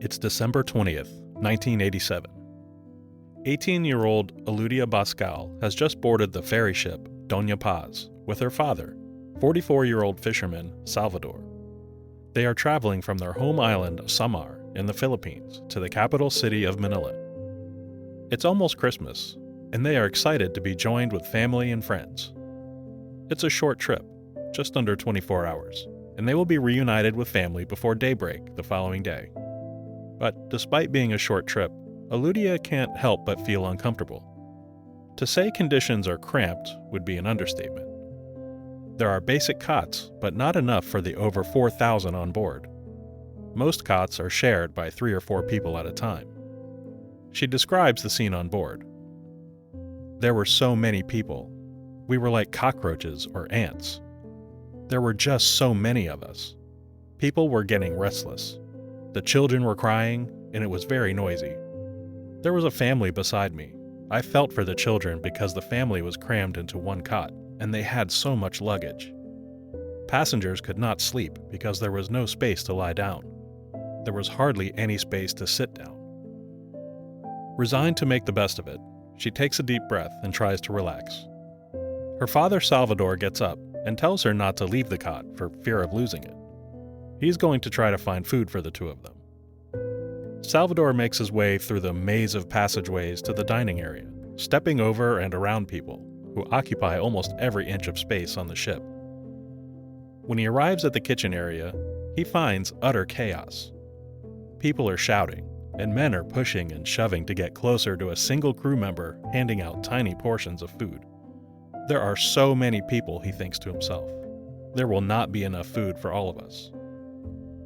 It's December 20th, 1987. 18-year-old Eludia Bascal has just boarded the ferry ship Doña Paz with her father, 44-year-old fisherman Salvador. They are traveling from their home island of Samar in the Philippines to the capital city of Manila. It's almost Christmas, and they are excited to be joined with family and friends. It's a short trip, just under 24 hours, and they will be reunited with family before daybreak the following day. But despite being a short trip, Eludia can't help but feel uncomfortable. To say conditions are cramped would be an understatement. There are basic cots, but not enough for the over 4,000 on board. Most cots are shared by 3 or 4 people at a time. She describes the scene on board. There were so many people. We were like cockroaches or ants. There were just so many of us. People were getting restless. The children were crying, and it was very noisy. There was a family beside me. I felt for the children because the family was crammed into one cot, and they had so much luggage. Passengers could not sleep because there was no space to lie down. There was hardly any space to sit down. Resigned to make the best of it, she takes a deep breath and tries to relax. Her father Salvador gets up and tells her not to leave the cot for fear of losing it. He's going to try to find food for the two of them. Salvador makes his way through the maze of passageways to the dining area, stepping over and around people who occupy almost every inch of space on the ship. When he arrives at the kitchen area, he finds utter chaos. People are shouting, and men are pushing and shoving to get closer to a single crew member handing out tiny portions of food. There are so many people, he thinks to himself. There will not be enough food for all of us.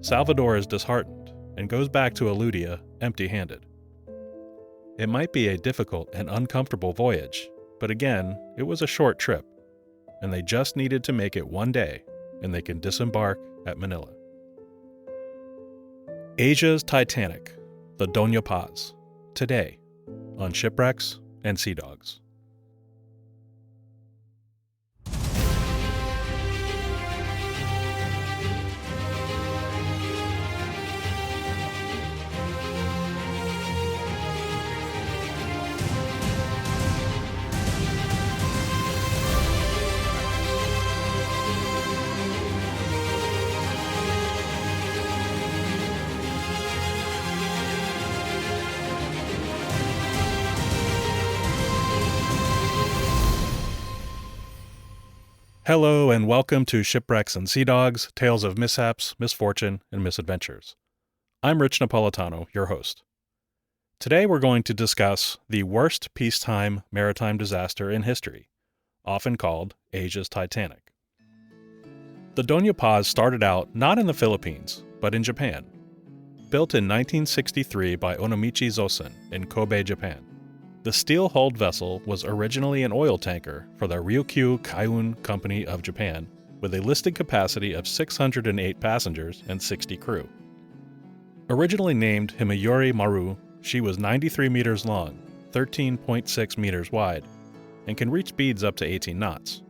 Salvador is disheartened and goes back to Eludia empty-handed. It might be a difficult and uncomfortable voyage, but again, it was a short trip, and they just needed to make it one day, and they can disembark at Manila. Asia's Titanic, the Doña Paz, today on Shipwrecks and Sea Dogs. Hello and welcome to Shipwrecks and Sea Dogs, tales of mishaps, misfortune, and misadventures. I'm Rich Napolitano, your host. Today we're going to discuss the worst peacetime maritime disaster in history, often called Asia's Titanic. The Doña Paz started out not in the Philippines, but in Japan. Built in 1963 by Onomichi Zosen in Kobe, Japan. The steel-hulled vessel was originally an oil tanker for the Ryukyu Kaiun Company of Japan, with a listed capacity of 608 passengers and 60 crew. Originally named Himayori Maru, she was 93 meters long, 13.6 meters wide, and can reach speeds up to 18 knots.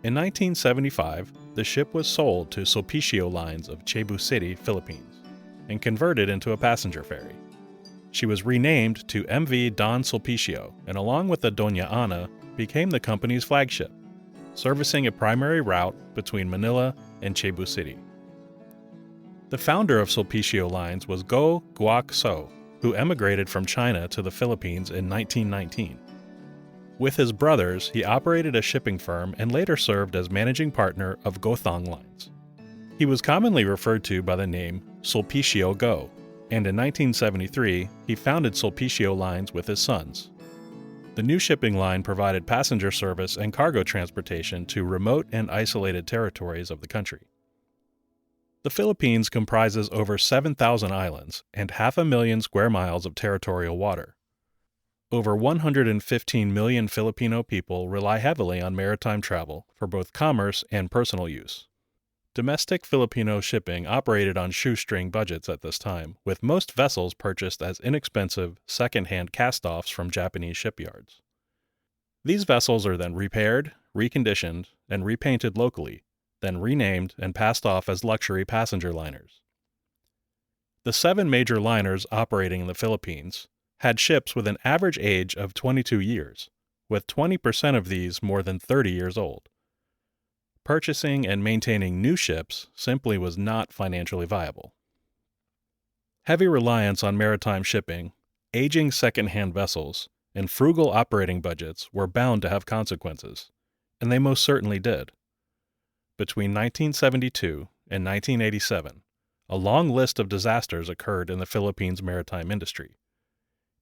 In 1975, the ship was sold to Sulpicio Lines of Cebu City, Philippines, and converted into a passenger ferry. She was renamed to MV Don Sulpicio and along with the Doña Ana became the company's flagship, servicing a primary route between Manila and Cebu City. The founder of Sulpicio Lines was Go Guok So, who emigrated from China to the Philippines in 1919. With his brothers, he operated a shipping firm and later served as managing partner of Gothong Lines. He was commonly referred to by the name Sulpicio Go, and in 1973, he founded Sulpicio Lines with his sons. The new shipping line provided passenger service and cargo transportation to remote and isolated territories of the country. The Philippines comprises over 7,000 islands and 500,000 square miles of territorial water. Over 115 million Filipino people rely heavily on maritime travel for both commerce and personal use. Domestic Filipino shipping operated on shoestring budgets at this time, with most vessels purchased as inexpensive, second-hand cast-offs from Japanese shipyards. These vessels are then repaired, reconditioned, and repainted locally, then renamed and passed off as luxury passenger liners. The 7 major liners operating in the Philippines had ships with an average age of 22 years, with 20% of these more than 30 years old. Purchasing and maintaining new ships simply was not financially viable. Heavy reliance on maritime shipping, aging second-hand vessels, and frugal operating budgets were bound to have consequences, and they most certainly did. Between 1972 and 1987, a long list of disasters occurred in the Philippines maritime industry.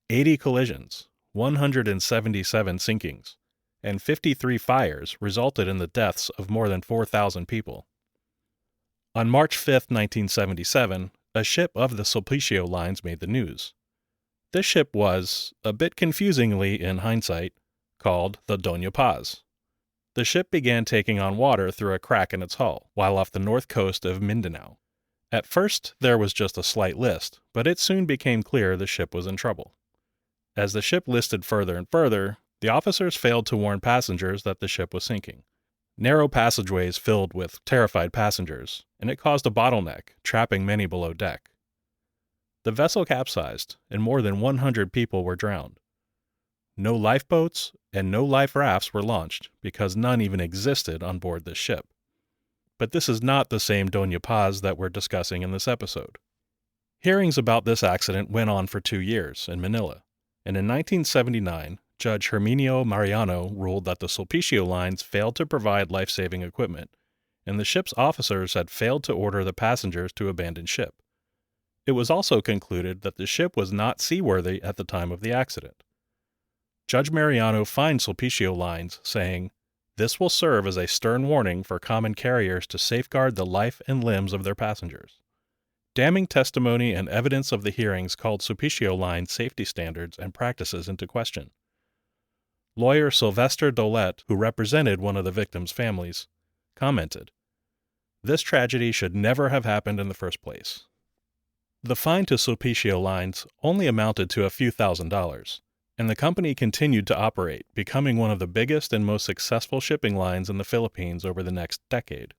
80 collisions, 177 sinkings, and 53 fires resulted in the deaths of more than 4,000 people. On March 5, 1977, a ship of the Sulpicio Lines made the news. This ship was, a bit confusingly in hindsight, called the Doña Paz. The ship began taking on water through a crack in its hull, while off the north coast of Mindanao. At first, there was just a slight list, but it soon became clear the ship was in trouble. As the ship listed further and further, the officers failed to warn passengers that the ship was sinking. Narrow passageways filled with terrified passengers, and it caused a bottleneck, trapping many below deck. The vessel capsized, and more than 100 people were drowned. No lifeboats and no life rafts were launched because none even existed on board this ship. But this is not the same Doña Paz that we're discussing in this episode. Hearings about this accident went on for 2 years in Manila, and in 1979, Judge Herminio Mariano ruled that the Sulpicio Lines failed to provide life-saving equipment, and the ship's officers had failed to order the passengers to abandon ship. It was also concluded that the ship was not seaworthy at the time of the accident. Judge Mariano fined Sulpicio Lines, saying, "This will serve as a stern warning for common carriers to safeguard the life and limbs of their passengers." Damning testimony and evidence of the hearings called Sulpicio Lines' safety standards and practices into question. Lawyer Sylvester Dolet, who represented one of the victims' families, commented, "This tragedy should never have happened in the first place." The fine to Sulpicio Lines only amounted to a few $1,000s, and the company continued to operate, becoming one of the biggest and most successful shipping lines in the Philippines over the next decade.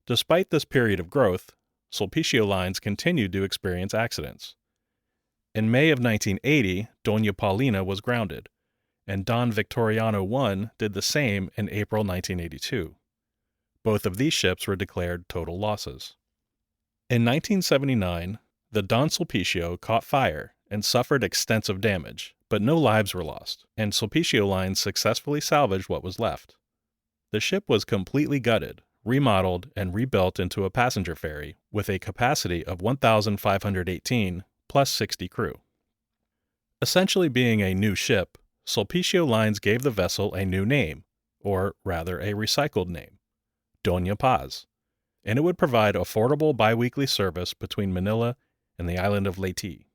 Despite this period of growth, Sulpicio Lines continued to experience accidents. In May of 1980, Doña Paulina was grounded, and Don Victoriano I did the same in April 1982. Both of these ships were declared total losses. In 1979, the Don Sulpicio caught fire and suffered extensive damage, but no lives were lost, and Sulpicio Lines successfully salvaged what was left. The ship was completely gutted, remodeled, and rebuilt into a passenger ferry with a capacity of 1,518 plus 60 crew. Essentially being a new ship, Sulpicio Lines gave the vessel a new name, or rather a recycled name, Doña Paz, and it would provide affordable biweekly service between Manila and the island of Leyte.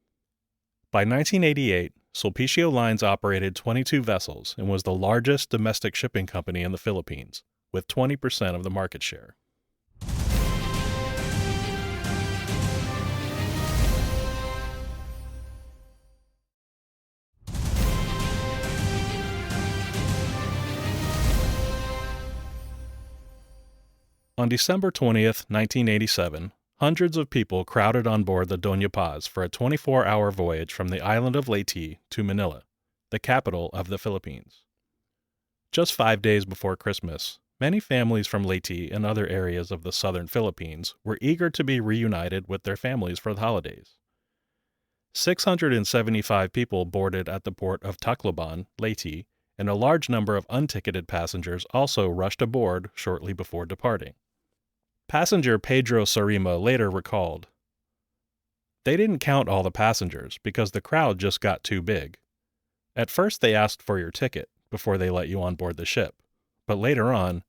By 1988, Sulpicio Lines operated 22 vessels and was the largest domestic shipping company in the Philippines, with 20% of the market share. On December 20th, 1987, hundreds of people crowded on board the Doña Paz for a 24-hour voyage from the island of Leyte to Manila, the capital of the Philippines. Just 5 days before Christmas, many families from Leyte and other areas of the southern Philippines were eager to be reunited with their families for the holidays. 675 people boarded at the port of Tacloban, Leyte, and a large number of unticketed passengers also rushed aboard shortly before departing. Passenger Pedro Sarima later recalled, "They didn't count all the passengers because the crowd just got too big. At first they asked for your ticket before they let you on board the ship, but later on,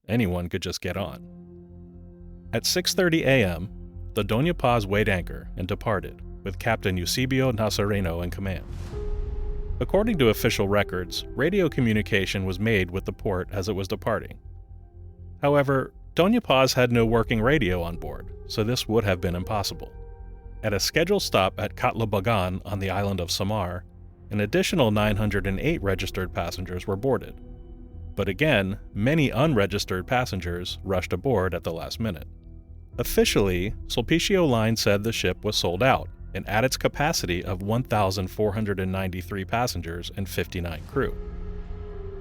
anyone could just get on." At 6:30 a.m., the Doña Paz weighed anchor and departed, with Captain Eusebio Nazareno in command. According to official records, radio communication was made with the port as it was departing. However, Doña Paz had no working radio on board, so this would have been impossible. At a scheduled stop at Catlobagan on the island of Samar, an additional 908 registered passengers were boarded. But again, many unregistered passengers rushed aboard at the last minute. Officially, Sulpicio Line said the ship was sold out and at its capacity of 1,493 passengers and 59 crew.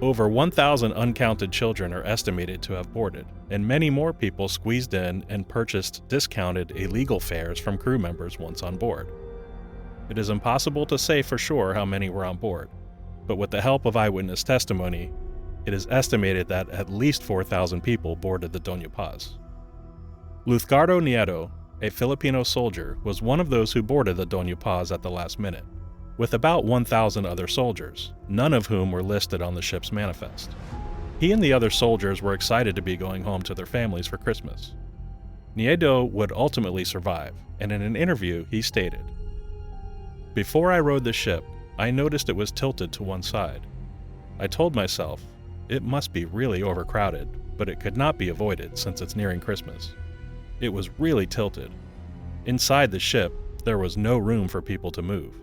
Over 1,000 uncounted children are estimated to have boarded, and many more people squeezed in and purchased discounted illegal fares from crew members once on board. It is impossible to say for sure how many were on board, but with the help of eyewitness testimony, it is estimated that at least 4,000 people boarded the Doña Paz. Luzgardo Nieto, a Filipino soldier, was one of those who boarded the Doña Paz at the last minute, with about 1,000 other soldiers, none of whom were listed on the ship's manifest. He and the other soldiers were excited to be going home to their families for Christmas. Nieto would ultimately survive, and in an interview he stated, "Before I rode the ship, I noticed it was tilted to one side. I told myself, it must be really overcrowded, but it could not be avoided since it's nearing Christmas. It was really tilted. Inside the ship, there was no room for people to move."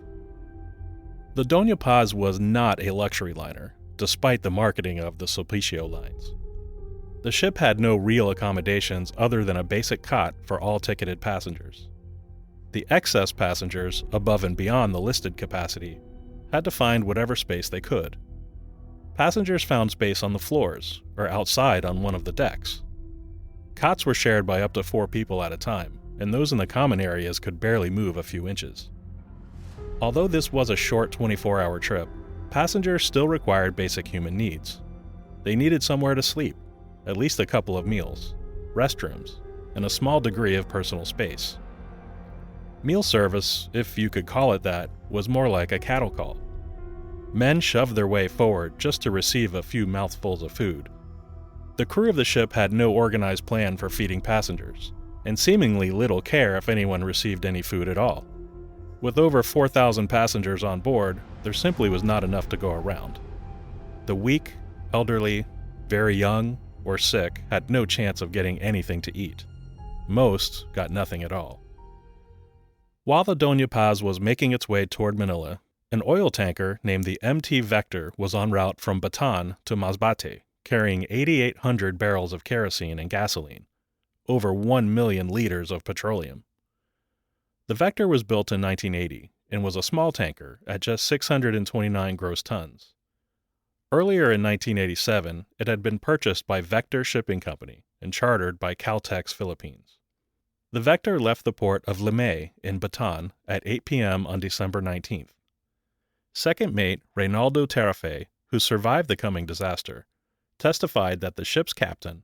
The Doña Paz was not a luxury liner, despite the marketing of the Sulpicio lines. The ship had no real accommodations other than a basic cot for all ticketed passengers. The excess passengers, above and beyond the listed capacity, had to find whatever space they could. Passengers found space on the floors, or outside on one of the decks. Cots were shared by up to 4 people at a time, and those in the common areas could barely move a few inches. Although this was a short 24-hour trip, passengers still required basic human needs. They needed somewhere to sleep, at least a couple of meals, restrooms, and a small degree of personal space. Meal service, if you could call it that, was more like a cattle call. Men shoved their way forward just to receive a few mouthfuls of food. The crew of the ship had no organized plan for feeding passengers, and seemingly little care if anyone received any food at all. With over 4,000 passengers on board, there simply was not enough to go around. The weak, elderly, very young, or sick had no chance of getting anything to eat. Most got nothing at all. While the Doña Paz was making its way toward Manila, an oil tanker named the MT Vector was en route from Bataan to Masbate, carrying 8,800 barrels of kerosene and gasoline, over 1 million liters of petroleum. The Vector was built in 1980 and was a small tanker at just 629 gross tons. Earlier in 1987, it had been purchased by Vector Shipping Company and chartered by Caltex Philippines. The Vector left the port of Limay in Bataan at 8 p.m. on December 19th. Second mate Reynaldo Tarafe, who survived the coming disaster, testified that the ship's captain,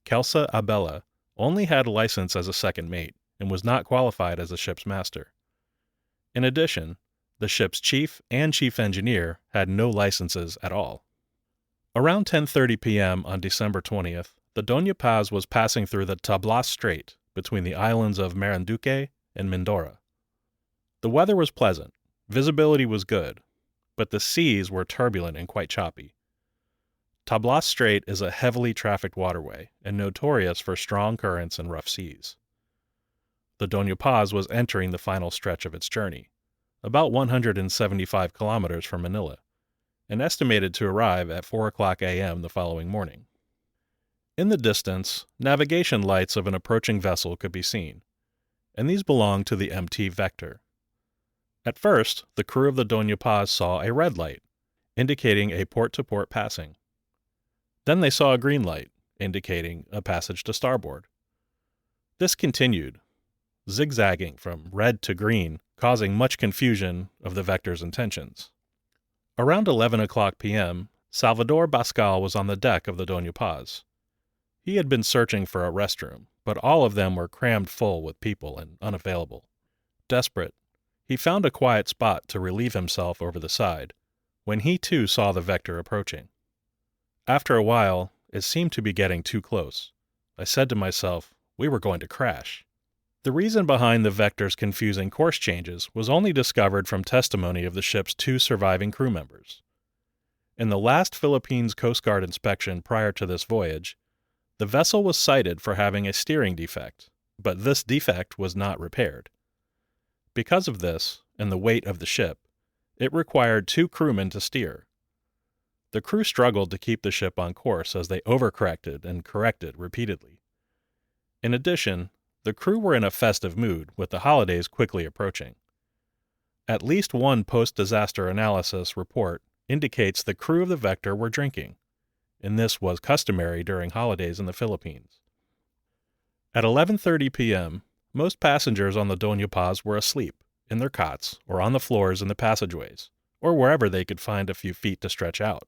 Kelsa Abella, only had a license as a second mate and was not qualified as the ship's master. In addition, the ship's chief and chief engineer had no licenses at all. Around 10:30 p.m. on December 20th, the Doña Paz was passing through the Tablas Strait between the islands of Marinduque and Mindoro. The weather was pleasant, visibility was good, but the seas were turbulent and quite choppy. Tablas Strait is a heavily trafficked waterway and notorious for strong currents and rough seas. The Doña Paz was entering the final stretch of its journey, about 175 kilometers from Manila, and estimated to arrive at 4 o'clock a.m. the following morning. In the distance, navigation lights of an approaching vessel could be seen, and these belonged to the MT Vector. At first, the crew of the Doña Paz saw a red light, indicating a port-to-port passing. Then they saw a green light, indicating a passage to starboard. This continued, zigzagging from red to green, causing much confusion of the Vector's intentions. Around 11 o'clock p.m., Salvador Bascal was on the deck of the Doña Paz. He had been searching for a restroom, but all of them were crammed full with people and unavailable. Desperate, he found a quiet spot to relieve himself over the side, when he too saw the Vector approaching. After a while, it seemed to be getting too close. I said to myself, we were going to crash. The reason behind the Vector's confusing course changes was only discovered from testimony of the ship's 2 surviving crew members. In the last Philippines Coast Guard inspection prior to this voyage, the vessel was cited for having a steering defect, but this defect was not repaired. Because of this, and the weight of the ship, it required 2 crewmen to steer. The crew struggled to keep the ship on course as they overcorrected and corrected repeatedly. In addition, the crew were in a festive mood, with the holidays quickly approaching. At least one post-disaster analysis report indicates the crew of the Vector were drinking, and this was customary during holidays in the Philippines. At 11:30 p.m., most passengers on the Doña Paz were asleep, in their cots, or on the floors in the passageways, or wherever they could find a few feet to stretch out.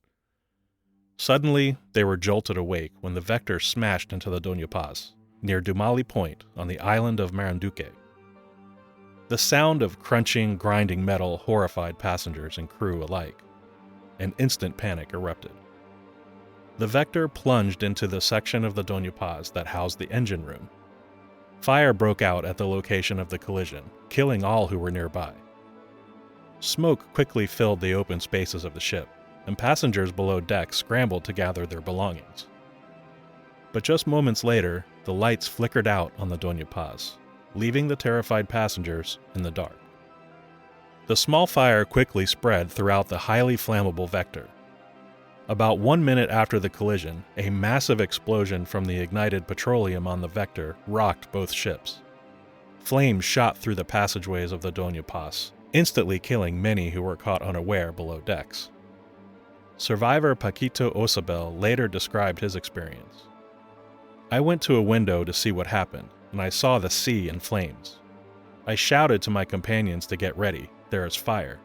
Suddenly, they were jolted awake when the Vector smashed into the Doña Paz, near Dumali Point on the island of Marinduque. The sound of crunching, grinding metal horrified passengers and crew alike, and instant panic erupted. The Vector plunged into the section of the Doña Paz that housed the engine room. Fire broke out at the location of the collision, killing all who were nearby. Smoke quickly filled the open spaces of the ship, and passengers below deck scrambled to gather their belongings. But just moments later, the lights flickered out on the Doña Paz, leaving the terrified passengers in the dark. The small fire quickly spread throughout the highly flammable Vector. About 1 minute after the collision, a massive explosion from the ignited petroleum on the Vector rocked both ships. Flames shot through the passageways of the Doña Paz, instantly killing many who were caught unaware below decks. Survivor Paquito Osabel later described his experience. "I went to a window to see what happened, and I saw the sea in flames. I shouted to my companions to get ready, there is fire.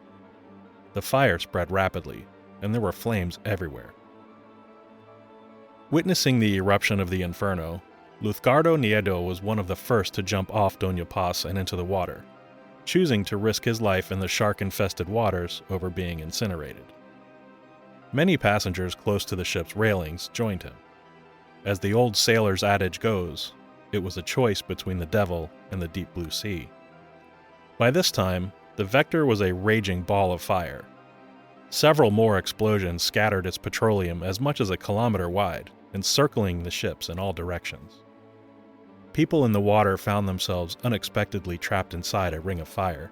The fire spread rapidly, and there were flames everywhere." Witnessing the eruption of the inferno, Luzgardo Nieto was one of the first to jump off Doña Paz and into the water, choosing to risk his life in the shark-infested waters over being incinerated. Many passengers close to the ship's railings joined him. As the old sailor's adage goes, it was a choice between the devil and the deep blue sea. By this time, the Vector was a raging ball of fire. Several more explosions scattered its petroleum as much as a kilometer wide, encircling the ships in all directions. People in the water found themselves unexpectedly trapped inside a ring of fire.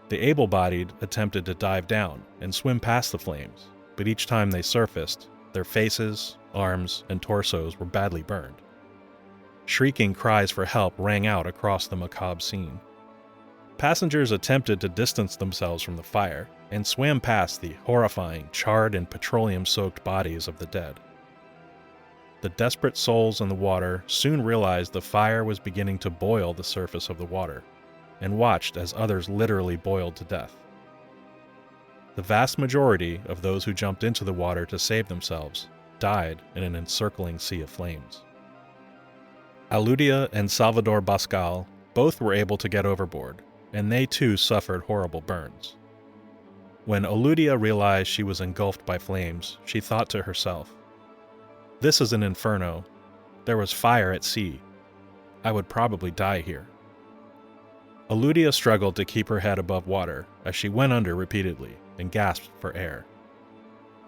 The able-bodied attempted to dive down and swim past the flames, but each time they surfaced, their faces, arms, and torsos were badly burned. Shrieking cries for help rang out across the macabre scene. Passengers attempted to distance themselves from the fire and swam past the horrifying, charred and petroleum-soaked bodies of the dead. The desperate souls in the water soon realized the fire was beginning to boil the surface of the water, and watched as others literally boiled to death. The vast majority of those who jumped into the water to save themselves died in an encircling sea of flames. Aludia and Salvador Bascal both were able to get overboard, and they too suffered horrible burns. When Aludia realized she was engulfed by flames, she thought to herself, "This is an inferno. There was fire at sea. I would probably die here." Aludia struggled to keep her head above water as she went under repeatedly and gasped for air.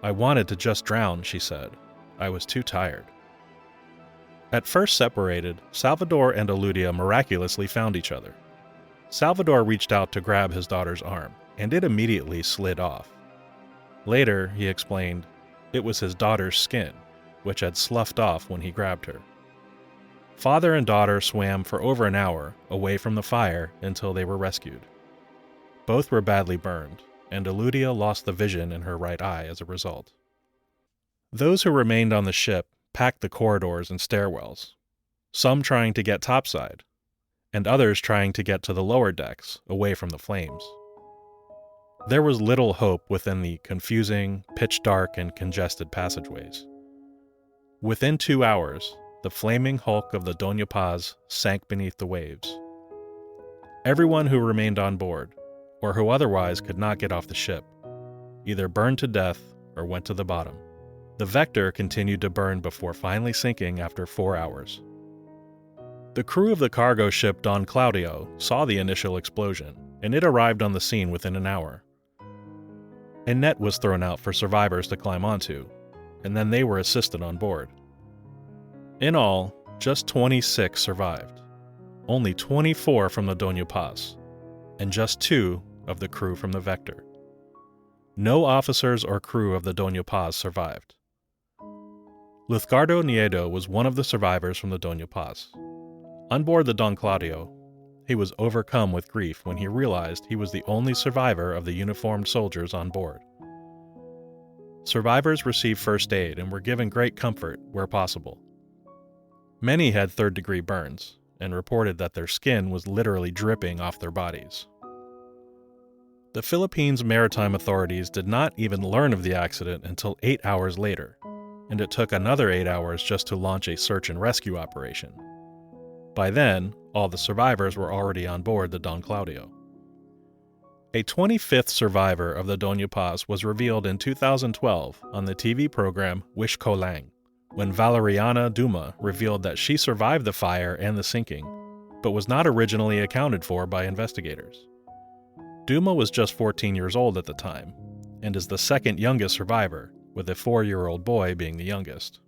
"I wanted to just drown," she said. "I was too tired." At first separated, Salvador and Aludia miraculously found each other. Salvador reached out to grab his daughter's arm, and it immediately slid off. Later, he explained, it was his daughter's skin, which had sloughed off when he grabbed her. Father and daughter swam for over an hour away from the fire until they were rescued. Both were badly burned, and Aludia lost the vision in her right eye as a result. Those who remained on the ship packed the corridors and stairwells, some trying to get topside, and others trying to get to the lower decks, away from the flames. There was little hope within the confusing, pitch-dark, and congested passageways. Within 2 hours, the flaming hulk of the Doña Paz sank beneath the waves. Everyone who remained on board, or who otherwise could not get off the ship, either burned to death or went to the bottom. The Vector continued to burn before finally sinking after 4 hours. The crew of the cargo ship Don Claudio saw the initial explosion, and it arrived on the scene within an hour. A net was thrown out for survivors to climb onto, and then they were assisted on board. In all, just 26 survived, only 24 from the Doña Paz, and just 2 of the crew from the Vector. No officers or crew of the Doña Paz survived. Luzgardo Nieto was one of the survivors from the Doña Paz. On board the Don Claudio, he was overcome with grief when he realized he was the only survivor of the uniformed soldiers on board. Survivors received first aid and were given great comfort where possible. Many had third-degree burns and reported that their skin was literally dripping off their bodies. The Philippines maritime authorities did not even learn of the accident until 8 hours later, and it took another 8 hours just to launch a search and rescue operation. By then, all the survivors were already on board the Don Claudio. A 25th survivor of the Doña Paz was revealed in 2012 on the TV program Wish Ko Lang, when Valeriana Duma revealed that she survived the fire and the sinking, but was not originally accounted for by investigators. Duma was just 14 years old at the time, and is the second youngest survivor, with a 4-year-old boy being the youngest.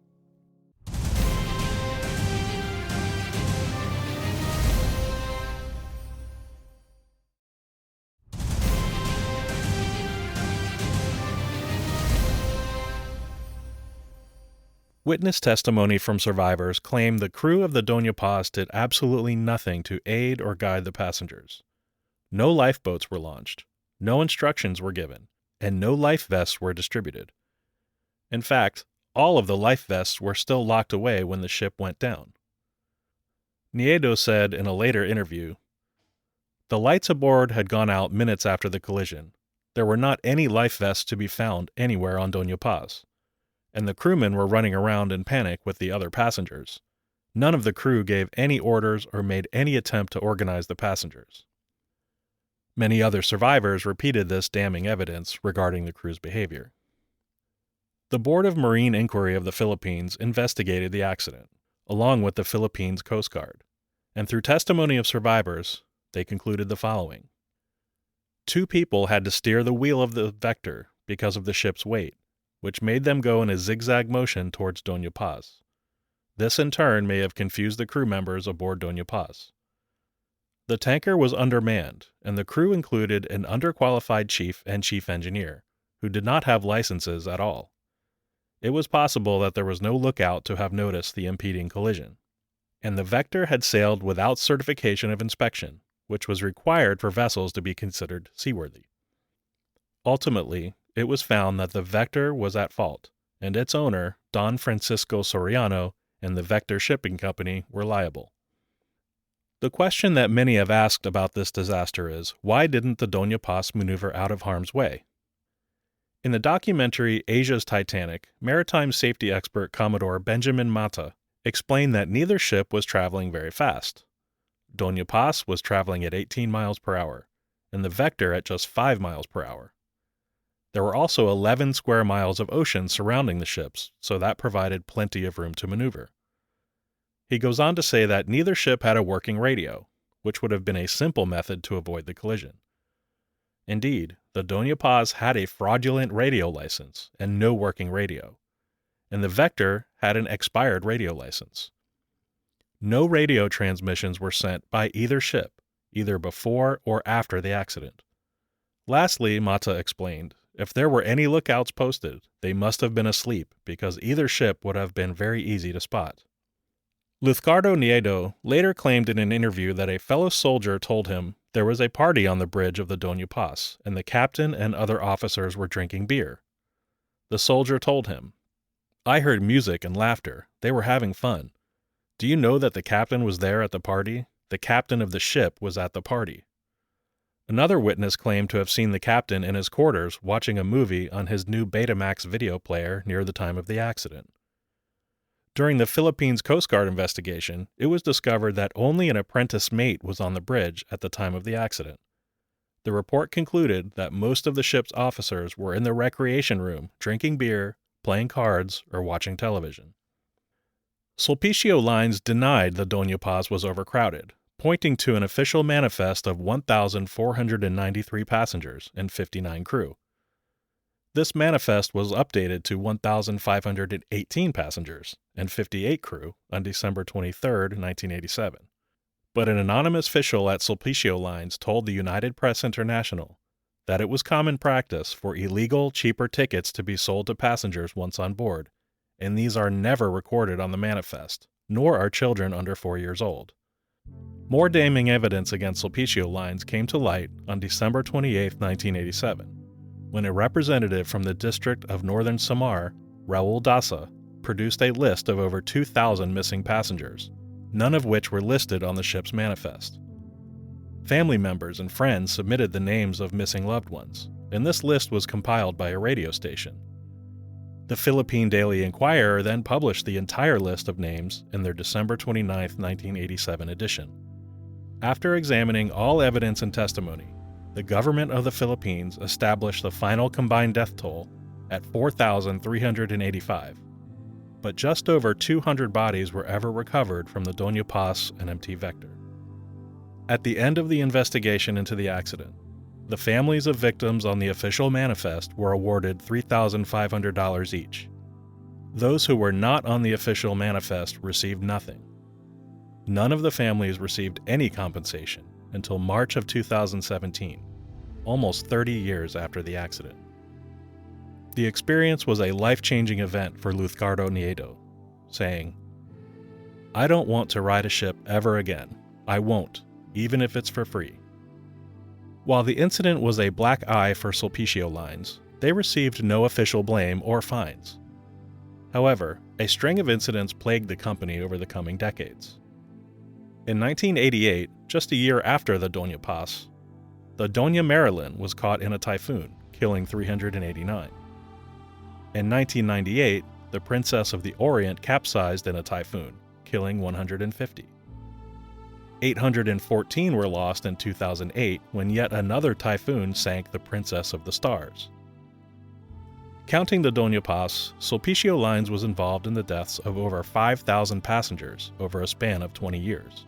Witness testimony from survivors claimed the crew of the Doña Paz did absolutely nothing to aid or guide the passengers. No lifeboats were launched, no instructions were given, and no life vests were distributed. In fact, all of the life vests were still locked away when the ship went down. Nieto said in a later interview, "The lights aboard had gone out minutes after the collision. There were not any life vests to be found anywhere on Doña Paz, and the crewmen were running around in panic with the other passengers. None of the crew gave any orders or made any attempt to organize the passengers." Many other survivors repeated this damning evidence regarding the crew's behavior. The Board of Marine Inquiry of the Philippines investigated the accident, along with the Philippines Coast Guard, and through testimony of survivors, they concluded the following. 2 people had to steer the wheel of the Vector because of the ship's weight, which made them go in a zigzag motion towards Doña Paz. This in turn may have confused the crew members aboard Doña Paz. The tanker was undermanned, and the crew included an underqualified chief and chief engineer, who did not have licenses at all. It was possible that there was no lookout to have noticed the impeding collision. And the Vector had sailed without certification of inspection, which was required for vessels to be considered seaworthy. Ultimately, it was found that the Vector was at fault, and its owner, Don Francisco Soriano, and the Vector Shipping Company were liable. The question that many have asked about this disaster is, why didn't the Doña Paz maneuver out of harm's way? In the documentary Asia's Titanic, maritime safety expert Commodore Benjamin Mata explained that neither ship was traveling very fast. Doña Paz was traveling at 18 miles per hour, and the Vector at just 5 miles per hour. There were also 11 square miles of ocean surrounding the ships, so that provided plenty of room to maneuver. He goes on to say that neither ship had a working radio, which would have been a simple method to avoid the collision. Indeed, the Doña Paz had a fraudulent radio license and no working radio, and the Vector had an expired radio license. No radio transmissions were sent by either ship, either before or after the accident. Lastly, Mata explained, if there were any lookouts posted, they must have been asleep because either ship would have been very easy to spot. Luzgardo Nieto later claimed in an interview that a fellow soldier told him there was a party on the bridge of the Doña Paz, and the captain and other officers were drinking beer. The soldier told him, "I heard music and laughter. They were having fun. Do you know that the captain was there at the party? The captain of the ship was at the party." Another witness claimed to have seen the captain in his quarters watching a movie on his new Betamax video player near the time of the accident. During the Philippines Coast Guard investigation, it was discovered that only an apprentice mate was on the bridge at the time of the accident. The report concluded that most of the ship's officers were in the recreation room drinking beer, playing cards, or watching television. Sulpicio Lines denied the Doña Paz was overcrowded, pointing to an official manifest of 1,493 passengers and 59 crew. This manifest was updated to 1,518 passengers and 58 crew on December 23, 1987. But an anonymous official at Sulpicio Lines told the United Press International that it was common practice for illegal, cheaper tickets to be sold to passengers once on board, and these are never recorded on the manifest, nor are children under 4 years old. More damning evidence against Sulpicio Lines came to light on December 28, 1987, when a representative from the District of Northern Samar, Raul Dasa, produced a list of over 2,000 missing passengers, none of which were listed on the ship's manifest. Family members and friends submitted the names of missing loved ones, and this list was compiled by a radio station. The Philippine Daily Inquirer then published the entire list of names in their December 29, 1987 edition. After examining all evidence and testimony, the government of the Philippines established the final combined death toll at 4,385, but just over 200 bodies were ever recovered from the Doña Paz and MT Vector. At the end of the investigation into the accident, the families of victims on the official manifest were awarded $3,500 each. Those who were not on the official manifest received nothing. None of the families received any compensation until March of 2017, almost 30 years after the accident. The experience was a life-changing event for Luzgardo Nieto, saying, "I don't want to ride a ship ever again. I won't, even if it's for free." While the incident was a black eye for Sulpicio Lines, they received no official blame or fines. However, a string of incidents plagued the company over the coming decades. In 1988, just a year after the Doña Paz, the Doña Marilyn was caught in a typhoon, killing 389. In 1998, the Princess of the Orient capsized in a typhoon, killing 150. 814 were lost in 2008 when yet another typhoon sank the Princess of the Stars. Counting the Doña Paz, Sulpicio Lines was involved in the deaths of over 5,000 passengers over a span of 20 years.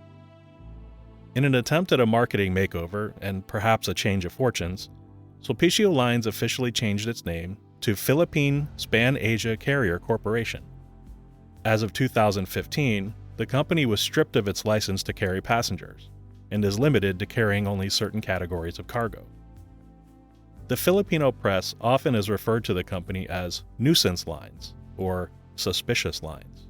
In an attempt at a marketing makeover and perhaps a change of fortunes, Sulpicio Lines officially changed its name to Philippine Span Asia Carrier Corporation. As of 2015, the company was stripped of its license to carry passengers and is limited to carrying only certain categories of cargo. The Filipino press often has referred to the company as nuisance lines or suspicious lines.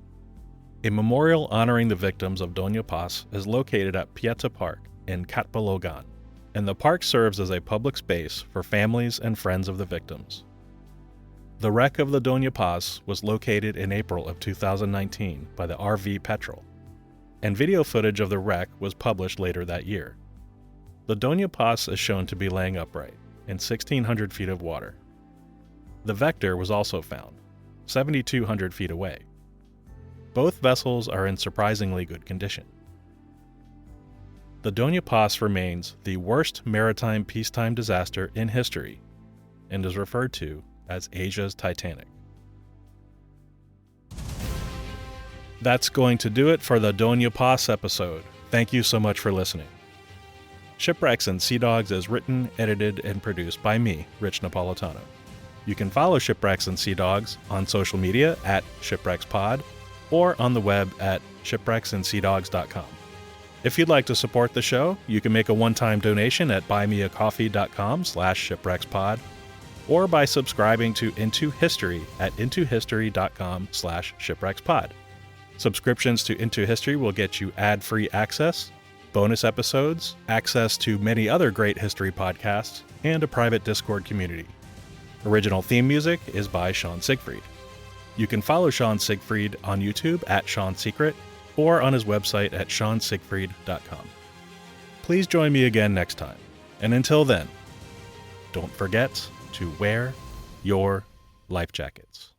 A memorial honoring the victims of Doña Paz is located at Pieta Park in Catbalogan, and the park serves as a public space for families and friends of the victims. The wreck of the Doña Paz was located in April of 2019 by the RV Petrel, and video footage of the wreck was published later that year. The Doña Paz is shown to be laying upright in 1,600 feet of water. The Vector was also found, 7,200 feet away. Both vessels are in surprisingly good condition. The Doña Paz remains the worst maritime peacetime disaster in history and is referred to as Asia's Titanic. That's going to do it for the Doña Paz episode. Thank you so much for listening. Shipwrecks and Sea Dogs is written, edited, and produced by me, Rich Napolitano. You can follow Shipwrecks and Sea Dogs on social media at ShipwrecksPod or on the web at shipwrecksandseadogs.com. If you'd like to support the show, you can make a one-time donation at buymeacoffee.com/shipwreckspod or by subscribing to Into History at intohistory.com/shipwreckspod. Subscriptions to Into History will get you ad-free access, bonus episodes, access to many other great history podcasts, and a private Discord community. Original theme music is by Sean Siegfried. You can follow Sean Siegfried on YouTube at Sean Secret or on his website at seansiegfried.com. Please join me again next time, and until then, don't forget to wear your life jackets.